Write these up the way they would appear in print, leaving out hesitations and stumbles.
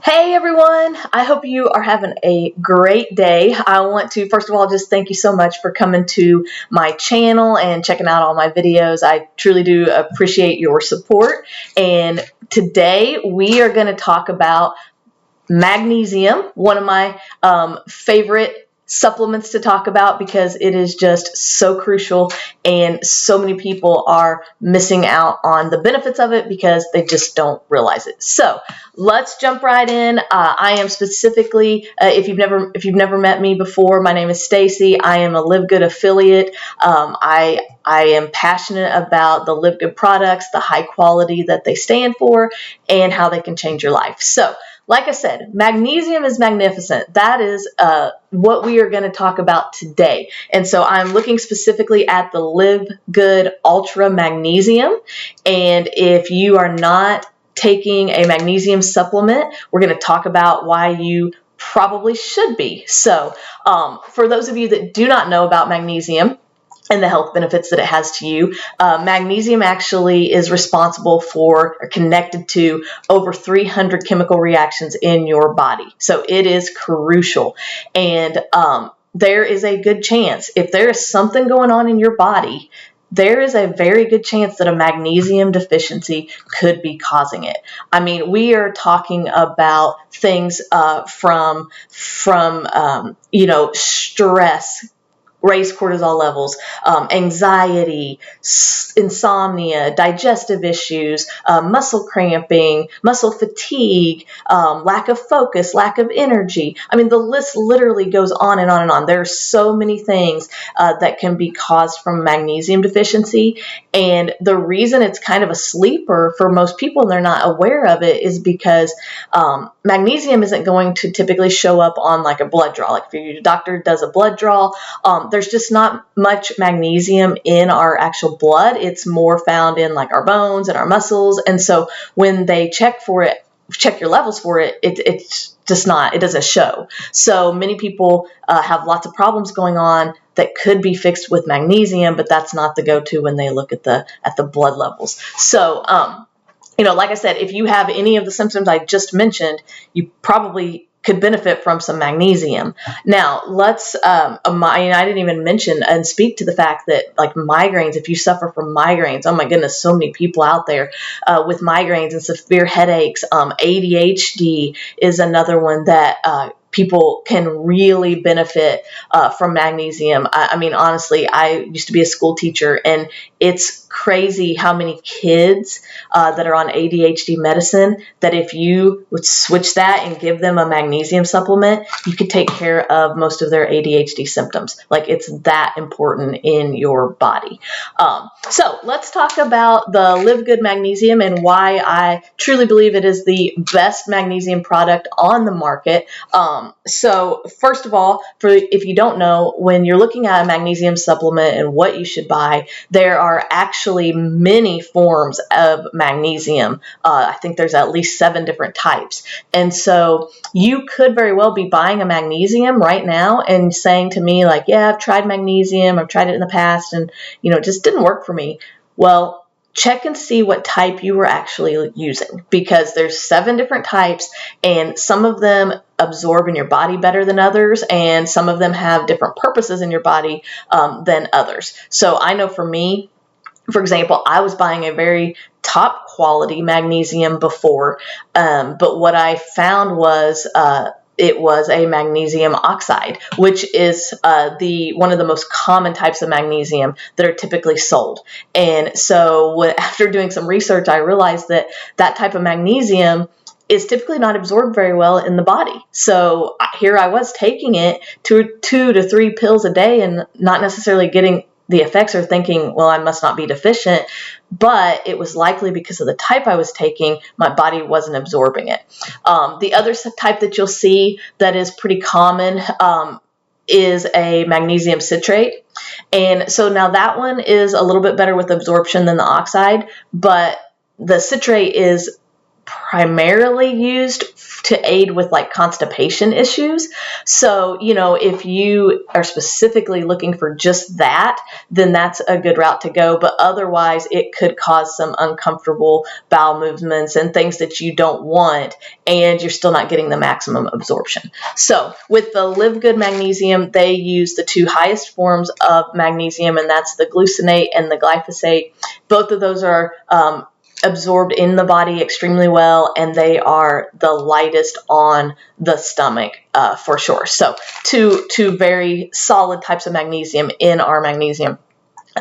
Hey everyone, I hope you are having a great day. I want to first of all just thank you so much for coming to my channel and checking out all my videos. I truly do appreciate your support. And today we are going to talk about magnesium, one of my favorite supplements to talk about because it is just so crucial and so many people are missing out on the benefits of it because they just don't realize it. So let's jump right in. I am specifically, if you've never met me before, my name is Stacy. I am a Live Good affiliate. I am passionate about the Live Good products, the high quality that they stand for, and how they can change your life. So like I said, magnesium is magnificent. That is what we are going to talk about today. And so I'm looking specifically at the Live Good Ultra Magnesium. And if you are not taking a magnesium supplement, we're going to talk about why you probably should be. So for those of you that do not know about magnesium, and the health benefits that it has to you. Magnesium actually is responsible for or connected to over 300 chemical reactions in your body. So it is crucial. And there is a good chance, if there is something going on in your body, there is a very good chance that a magnesium deficiency could be causing it. I mean, we are talking about things from stress, raised cortisol levels, anxiety, insomnia, digestive issues, muscle cramping, muscle fatigue, lack of focus, lack of energy. I mean, the list literally goes on and on and on. There are so many things that can be caused from magnesium deficiency. And the reason it's kind of a sleeper for most people and they're not aware of it is because magnesium isn't going to typically show up on like a blood draw. Like if your doctor does a blood draw, there's just not much magnesium in our actual blood. It's more found in like our bones and our muscles. And so when they check your levels for it, it's just not, it doesn't show. So many people have lots of problems going on that could be fixed with magnesium, but that's not the go-to when they look at the blood levels. So, like I said, if you have any of the symptoms I just mentioned, you probably could benefit from some magnesium. Now, I didn't even mention and speak to the fact that like migraines, if you suffer from migraines, oh my goodness, so many people out there with migraines and severe headaches. ADHD is another one that people can really benefit from magnesium. I mean, honestly, I used to be a school teacher, and it's crazy how many kids that are on ADHD medicine that if you would switch that and give them a magnesium supplement, you could take care of most of their ADHD symptoms. Like it's that important in your body. So let's talk about the Live Good Magnesium and why I truly believe it is the best magnesium product on the market. So first of all, if you don't know, when you're looking at a magnesium supplement and what you should buy, there are actually many forms of magnesium. I think there's at least 7 different types. And so you could very well be buying a magnesium right now and saying to me like, yeah, I've tried magnesium. I've tried it in the past and, it just didn't work for me. Well, check and see what type you were actually using, because there's 7 different types and some of them absorb in your body better than others, and some of them have different purposes in your body than others. So I know for me, for example, I was buying a very top quality magnesium before, but what I found was it was a magnesium oxide, which is one of the most common types of magnesium that are typically sold. And so after doing some research, I realized that type of magnesium is typically not absorbed very well in the body. So here I was taking it 2 to 3 pills a day and not necessarily getting the effects, or thinking, well, I must not be deficient, but it was likely because of the type I was taking, my body wasn't absorbing it. The other type that you'll see that is pretty common is a magnesium citrate. And so now that one is a little bit better with absorption than the oxide, but the citrate is primarily used to aid with like constipation issues. So, if you are specifically looking for just that, then that's a good route to go. But otherwise, it could cause some uncomfortable bowel movements and things that you don't want, and you're still not getting the maximum absorption. So with the Live Good Magnesium, they use the two highest forms of magnesium, and that's the glucinate and the glyphosate. Both of those are absorbed in the body extremely well, and they are the lightest on the stomach for sure. So two very solid types of magnesium in our magnesium.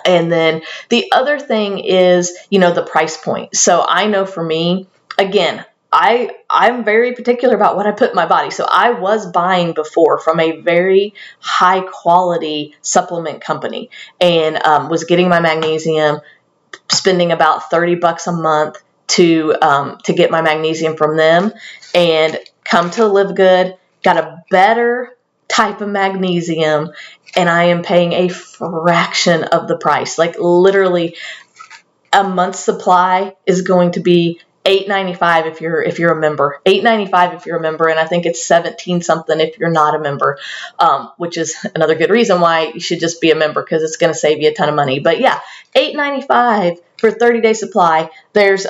And then the other thing is, the price point. So I know for me, again, I'm very particular about what I put in my body. So I was buying before from a very high quality supplement company, and was getting my magnesium, spending about $30 a month to get my magnesium from them, and come to Live Good, got a better type of magnesium, and I am paying a fraction of the price. Like literally a month's supply is going to be $8.95 if you're a member, $8.95 if you're a member, and I think it's $17 something if you're not a member, which is another good reason why you should just be a member, because it's going to save you a ton of money. But yeah, $8.95 for 30-day supply. There's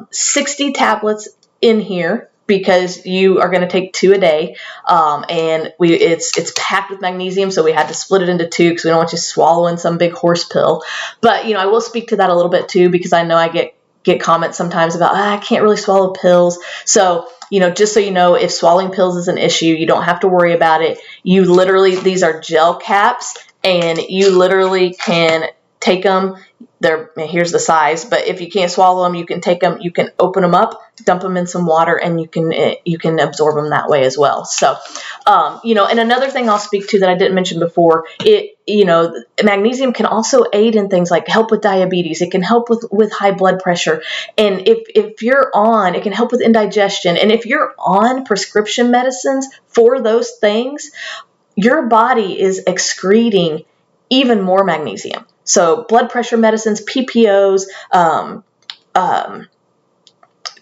60 tablets in here, because you are going to take 2 a day, and it's packed with magnesium, so we had to split it into 2 because we don't want you swallowing some big horse pill. But I will speak to that a little bit too, because I know I get comments sometimes about I can't really swallow pills. So just so you know, if swallowing pills is an issue, you don't have to worry about it. You literally, these are gel caps, and you literally can take them. Here's the size, but if you can't swallow them, you can take them, you can open them up, dump them in some water, and you can absorb them that way as well. So, and another thing I'll speak to that I didn't mention before, magnesium can also aid in things like help with diabetes. It can help with high blood pressure. And if you're on, it can help with indigestion. And if you're on prescription medicines for those things, your body is excreting even more magnesium. So blood pressure medicines, PPOs,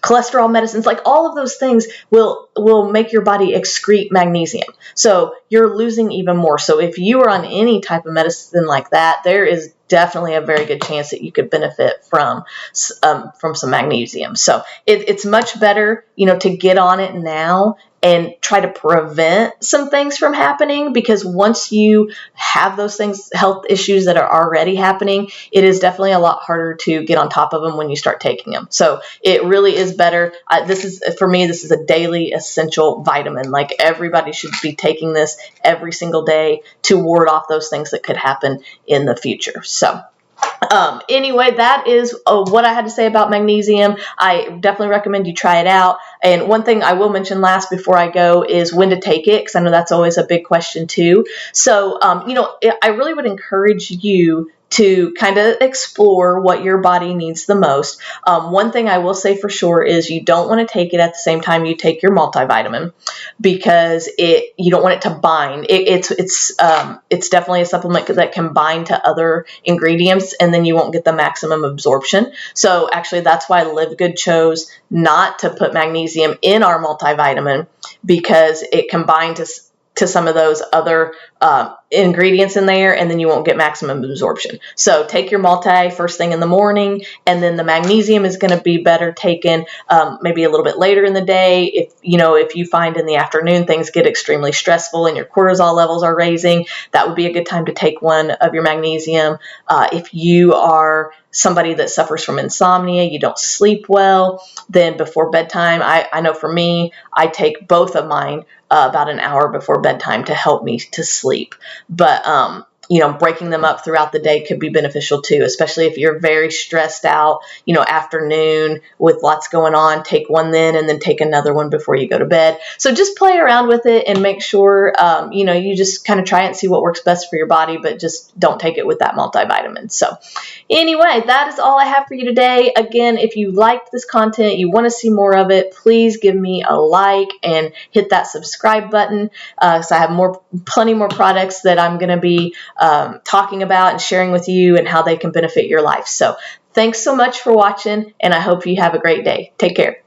cholesterol medicines, like all of those things will make your body excrete magnesium. So you're losing even more. So if you are on any type of medicine like that, there is definitely a very good chance that you could benefit from some magnesium. So it's much better, to get on it now and try to prevent some things from happening, because once you have those things, health issues that are already happening, it is definitely a lot harder to get on top of them when you start taking them. So it really is better. For me, this is a daily essential vitamin. Like everybody should be taking this every single day to ward off those things that could happen in the future. So anyway, that is what I had to say about magnesium. I definitely recommend you try it out. And one thing I will mention last before I go is when to take it, because I know that's always a big question too. So, I really would encourage you to kind of explore what your body needs the most. One thing I will say for sure is you don't want to take it at the same time you take your multivitamin, because you don't want it to bind. It's definitely a supplement that can bind to other ingredients, and then you won't get the maximum absorption. So actually, that's why Live Good chose not to put magnesium in our multivitamin, because it can bind to some of those other ingredients in there, and then you won't get maximum absorption. So take your multi first thing in the morning, and then the magnesium is going to be better taken maybe a little bit later in the day. If you find in the afternoon things get extremely stressful and your cortisol levels are raising, that would be a good time to take one of your magnesium. If you are somebody that suffers from insomnia, you don't sleep well, then before bedtime, I know for me, I take both of mine about an hour before bedtime to help me to sleep. But, breaking them up throughout the day could be beneficial too, especially if you're very stressed out, afternoon with lots going on, take one then, and then take another one before you go to bed. So just play around with it and make sure, you just kind of try it and see what works best for your body, but just don't take it with that multivitamin. So anyway, that is all I have for you today. Again, if you liked this content, you want to see more of it, please give me a like and hit that subscribe button, so I have plenty more products that I'm going to be talking about and sharing with you and how they can benefit your life. So thanks so much for watching, and I hope you have a great day. Take care.